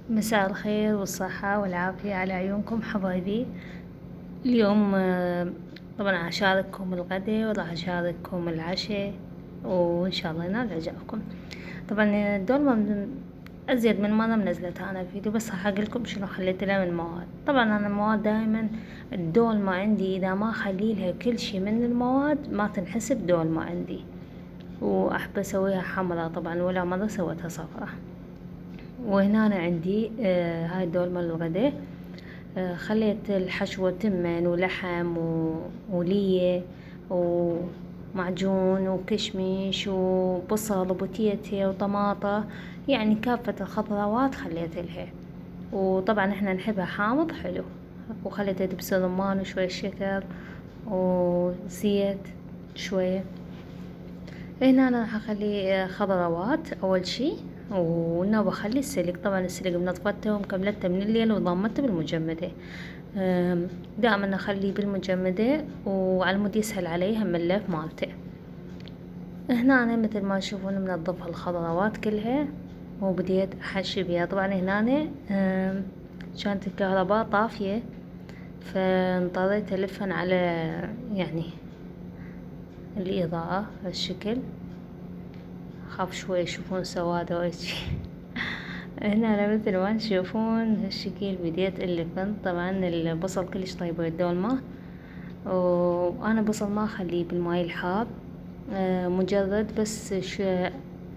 مساء الخير والصحة والعافية على عيونكم حبايبي. اليوم طبعا أشارككم الغداء وراح أشارككم العشاء وإن شاء الله ينال إعجابكم. طبعا الدولمة أزيد من مرة منزلتها أنا فيديو، بس راح أقولكم شنو خليت لها من مواد. طبعا أنا المواد دائما الدولمة عندي إذا ما أخلي لها كل شي من المواد ما تنحسب دولمة عندي، وأحب أسويها حمرا طبعا، ولا مرة سويتها صفرا. وهنا أنا عندي هاي الدولمة للغداء. خليت الحشوة تمن ولحم ولية ومعجون وكشمش وبصل وبوتيتي وطماطة، يعني كافة الخضروات خليت لها. وطبعا احنا نحبها حامض حلو، وخليت دبس رمان وشوية شكر وزيت شوية. هنا انا راح اخلي خضروات اول شي، وهنا بخلي السلق. طبعا السلق منظفته ومكملته من الليل وضمته بالمجمدة. دائما اخليه بالمجمدة وعلى مود يسهل علي هم اللف مالته. هنا انا مثل ما تشوفون منظفة الخضروات كلها وبديت احشي بيها. طبعا هنا كانت الكهرباء طافية، فاضطريت الفن على يعني الإضاءة هالشكل. خاف شوي يشوفون سواد وجهي. هنا مثل ما تشوفون هالشكل بديت اللفن. طبعا البصل كلش طيبة الدولمة، وانا بصل ما اخليه بالماي الحار، مجرد بس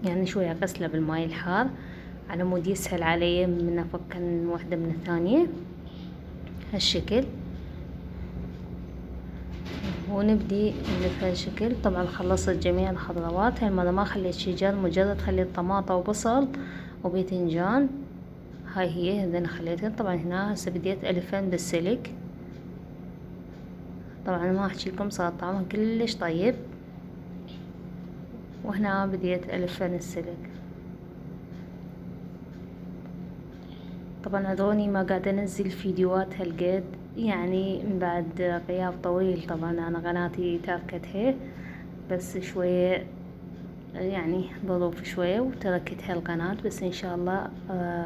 يعني شوية اغسله بالماي الحار على مود يسهل علي من افك من واحدة من الثانية هالشكل. ونبدي نلف هالشكل. طبعا خلصت جميع الخضروات هاي المرة، ما خليت شي مجرد خليت طماطة وبصل وباذنجان. هاي هي هذين خليتهم. طبعا هنا هسه بديت الفن بالسلق. طبعا ما احكي لكم صار طعمها كلش طيب. وهنا بديت الفن السلق. طبعا هذوني ما قاعدة انزل فيديوهات هالقد، يعني من بعد غياب طويل. طبعا انا قناتي تركتها بس شوية، يعني ظروف شوية وتركت هالقناة. بس ان شاء الله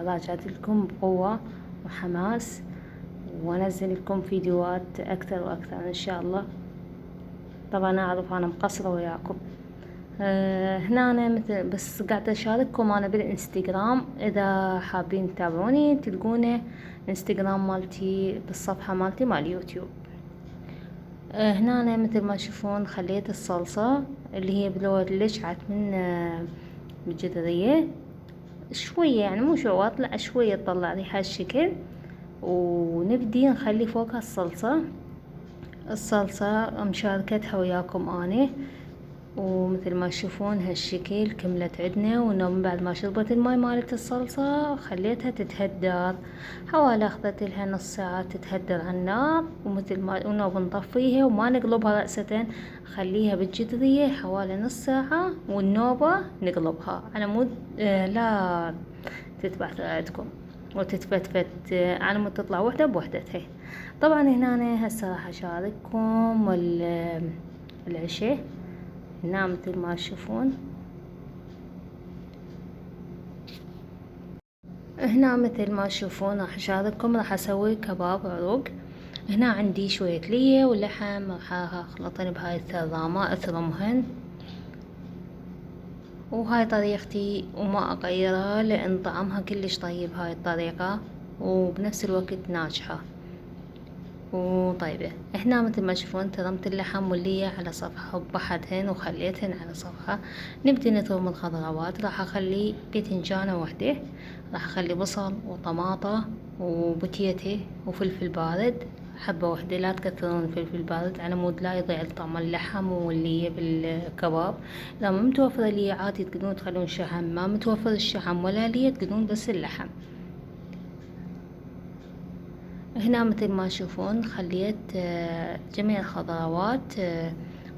راجعت لكم بقوة وحماس، وانزل لكم فيديوهات اكثر واكثر ان شاء الله. طبعا اعرف انا مقصرة وياكم. هنا أنا مثل بس قاعدة أشارككم أنا بالإنستغرام، إذا حابين تتابعوني تلقونه إنستغرام مالتي بالصفحة مالتي مال يوتيوب. هنا أنا مثل ما تشوفون خليت الصلصة اللي هي بلور لشعت من الجذرية شوية، يعني مو شوات، لا شوية تطلع ريحة هالشكل. ونبدي نخلي فوقها الصلصة مشاركتها وياكم أنا. ومثل ما تشوفون هالشكل كملت عندنا. ومن بعد ما شربت الماي مالت الصلصة خليتها تتهدر حوالي، اخذت لها نص ساعة تتهدر على النار. ومثل ما ونوب نطفيها وما نقلبها رأسة، خليها بالجدرية حوالي نص ساعة، والنوبة نقلبها على مود لا تتبعثر عندكم وتتفتفت، على مود تطلع وحدة بوحدتها. طبعا هنا أنا هسه راح اشارككم العشاء. هنا مثل ما تشوفون، هنا مثل ما تشوفون راح اشارككم، راح اسوي كباب عروق. هنا عندي شوية لية ولحم راح اخلطن بهاي الثرامة اثرمهن. وهاي طريقتي وما اغيرها لان طعمها كلش طيب هاي الطريقة، وبنفس الوقت ناجحة وطيبة. هنا مثل ما تشوفون ترمت اللحم واللية على صفحة وبحتهن وخليتهن على صفحة. نبدي نثوم الخضروات. راح اخلي باذنجانة وحدة، راح اخلي بصل وطماطة وبتيتي وفلفل بارد حبة وحدة. لا تكثرون الفلفل بارد على مود لا يضيع طعم اللحم واللية بالكباب. اذا ما متوفرة لية عادي تقدرون تخلون شحم، ما متوفر الشحم ولا لية تقدرون بس اللحم. هنا مثل ما تشوفون خليت جميع الخضروات،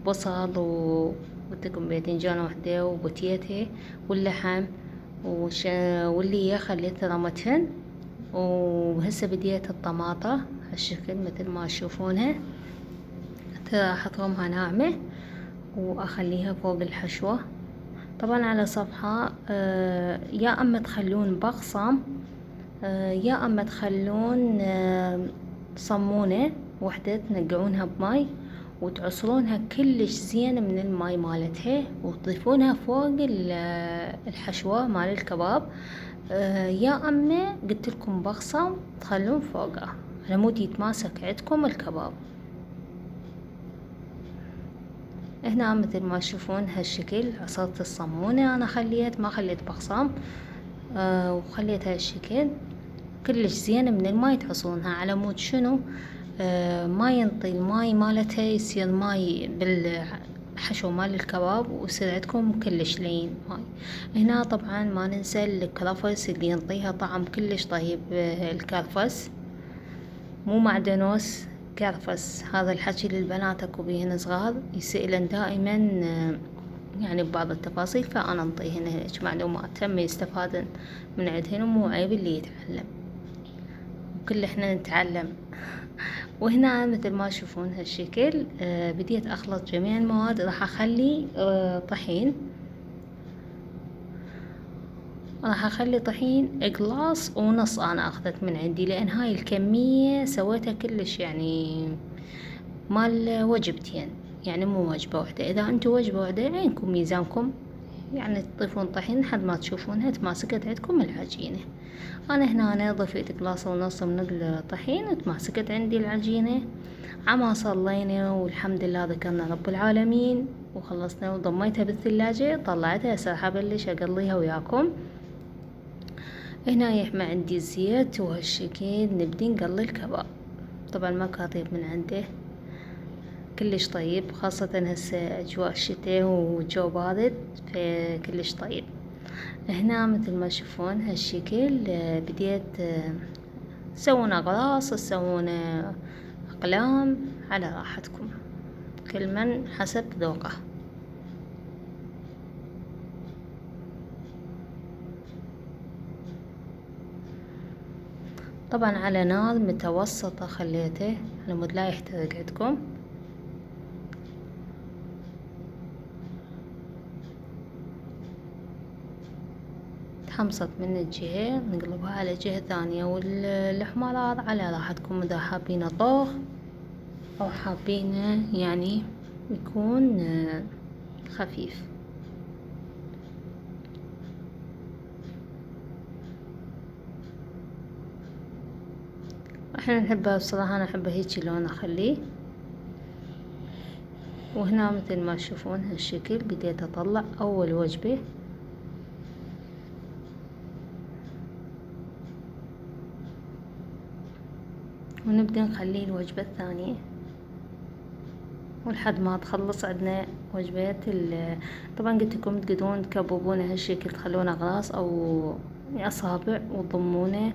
بصل وبدكم باذنجان وحدة وبوتيتي واللحم واللي خليت رمتهن. وهسه بديت الطماطة هالشكل مثل ما تشوفونها، راح اثرمها ناعمة واخليها فوق الحشوة. طبعا على صفحة يا اما تخلون بقسم يا اما تخلون صمونة وحدة تنقعونها بماي وتعصرونها كلش زين من الماي مالتها وتضيفونها فوق الحشوة مال الكباب. يا اما قلت لكم بغصم تخلون فوقها على مود يتماسك عندكم الكباب. هنا مثل ما تشوفون هالشكل عصرت الصمونة، انا ما خليت بغصم، وخليت هالشكل كلش زين من الماي تعصرونها على مود شنو ما ينطي الماي مالتها يصير ماي بالحشو مال الكباب ويصير عندكم كلش لين ماي. هنا طبعا ما ننسى الكرفس اللي ينطيها طعم كلش طيب، الكرفس مو معدنوس، كرفس. هذا الحكي للبنات اكو بيهن صغار يسألن دائما يعني ببعض التفاصيل، فانا انطيهن هيك معلومات هم يستفادن من عندهن ومو عيب اللي يتعلم وكل احنا نتعلم. وهنا مثل ما تشوفون هالشكل بديت اخلط جميع المواد. راح اخلي طحين قلاص ونص انا اخذت من عندي، لان هاي الكمية سويتها كلش يعني مال وجبتين، يعني مو وجبة واحدة. اذا انتو وجبة واحدة عينكم ميزانكم، يعني تضيفون طحين لحد ما تشوفونها تماسكت عندكم العجينة. انا هنا ضفيت قلاصة ونص من الطحين وتماسكت عندي العجينة. عما صلينا والحمد لله ذكرنا رب العالمين وخلصنا وضميتها بالثلاجة، طلعتها هسه راح ابلش اقليها وياكم. هنا يحمى عندي الزيت وهالشكل نبدي نقلي الكباب. طبعا ما كاطيب من عنده كلش طيب، خاصة هسه اجواء الشتاء والجو بارد فكلش طيب. هنا مثل ما تشوفون هالشكل بديت تسوون اغراس تسوون اقلام على راحتكم، كل من حسب ذوقه. طبعا على نار متوسطة خليته على مود لا يحترق عندكم. تحمصت من الجهة نقلبها على جهة ثانية، والحمرات على راحتكم اذا حابين طوخ او حابين يعني يكون خفيف. احنا نحبها بصراحة، انا احبها هيجي لون اخليه. وهنا مثل ما تشوفون هالشكل بديت اطلع اول وجبة. ونبدأ نخلي الوجبة الثانية ولحد ما تخلص عندنا وجبات طبعا قلت لكم تقدرون تكببونه هالشكل، تخلونه اغراس او اصابع وتضمونه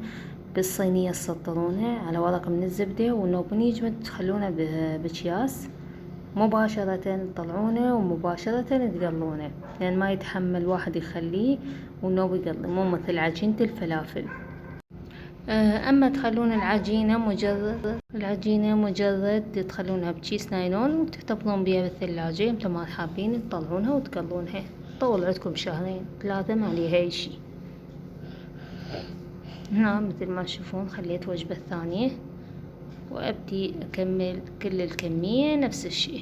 بالصينية تسطرونه على ورق من الزبدة، والنوب يجمد تخلونه بأكياس مباشرة تطلعونه ومباشرة تقلونه، لان ما يتحمل واحد يخليه والنوب يقلي، مو مثل عجينة الفلافل. اما تخلون العجينة مجرد تخلونها بكيس نايلون وتحتفظون بيها بالثلاجة، متى ما حابين تطلعونها وتقلونها، طول عندكم شهرين 3 ما عليها اي شي. هنا مثل ما تشوفون خليت وجبة ثانية وابدي اكمل كل الكمية نفس الشي.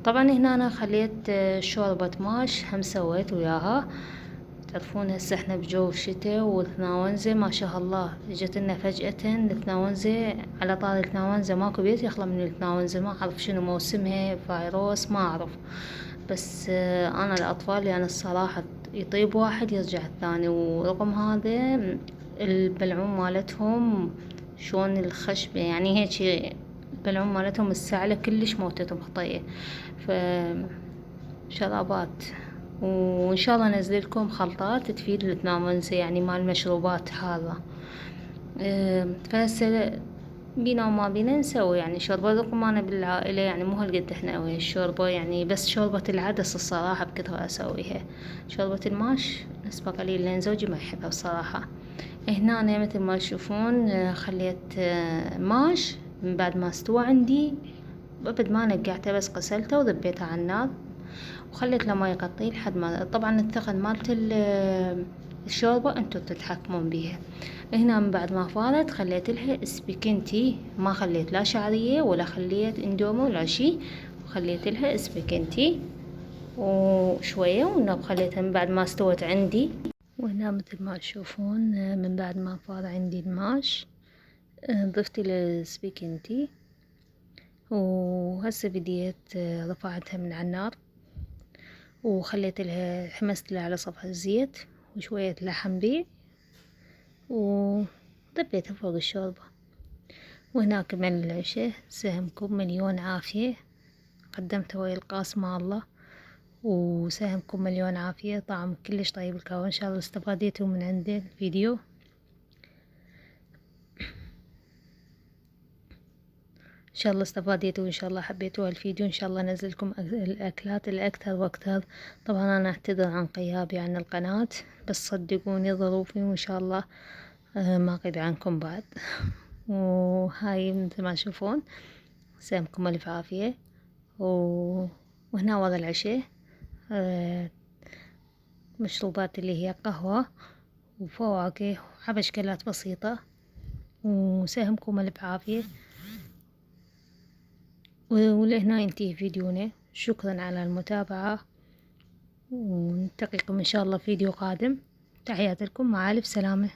طبعا هنا انا خليت شوربة ماش هم سويت وياها. تعرفون هسه احنا بجو الشتاء والثناونزة ما شاء الله اجت لنا فجأة الثناونزة. على طاري الثناونزة ماكو بيت يخلى من الثناونزة، ما اعرف شنو موسمها، فيروس ما اعرف، بس انا الاطفال يعني الصراحة يطيب واحد يرجع الثاني. ورغم هذا البلعوم مالتهم شلون الخشبة يعني هيك، البلعوم مالتهم السعلة كلش موتتهم خطية. شرابات، وان شاء الله انزل لكم خلطات تفيد الثناونزة يعني مال مشروبات حارة. فهسه بينا وما بينا نسوي يعني شوربة. رغم انا بالعائلة يعني مو هالقد احنا قوي الشوربة، يعني بس شوربة العدس الصراحة بكثرة اسويها. شوربة الماش نسبة قليل لان زوجي ما يحبها بصراحة. هنا أنا مثل ما تشوفون خليت ماش من بعد ما استوى عندي أبد ما نقعته، بس غسلته وذبيته على النار وخليت له ما يغطيه لحد ما، طبعا الثقل مالت الشوربة انتو تتحكمون بيها. هنا من بعد ما فارت خليت لها سباكنتي، ما خليت لا شعرية ولا خليت اندومي ولا شي، خليت لها سباكنتي وشوية ونب. خليتها من بعد ما استوت عندي. وهنا مثل ما تشوفون من بعد ما فار عندي الماش ضفت السباكنتي، وهسه بديت رفعتها من على النار وخليت لها، حمست لها على صفحة زيت وشوية لحم بي وذبيتها فوق الشوربة. وهنا كمل العشاء، سهمكم مليون عافية، قدمته ويا القاسم الله، وسهمكم مليون عافية، طعم كلش طيب الكاوة. إن شاء الله استفاديتوا من عند الفيديو، ان شاء الله استفاديتوا وان شاء الله حبيتوا الفيديو. ان شاء الله انزلكم الاكلات الاكثر واكثر. طبعا انا اعتذر عن غيابي عن القناة، بس صدقوني ظروفي، وان شاء الله ما اغيب عنكم بعد. وهاي مثل ما تشوفون سامكم الف عافية. وهنا وضع العشاء مشروبات اللي هي قهوة وفواكه وحبشكلات بسيطة، وسهمكم الف عافية. ولهنا ينتهي فيديونا، شكرا على المتابعة، ونلتقيكم إن شاء الله فيديو قادم. تحياتي لكم، مع ألف سلامة.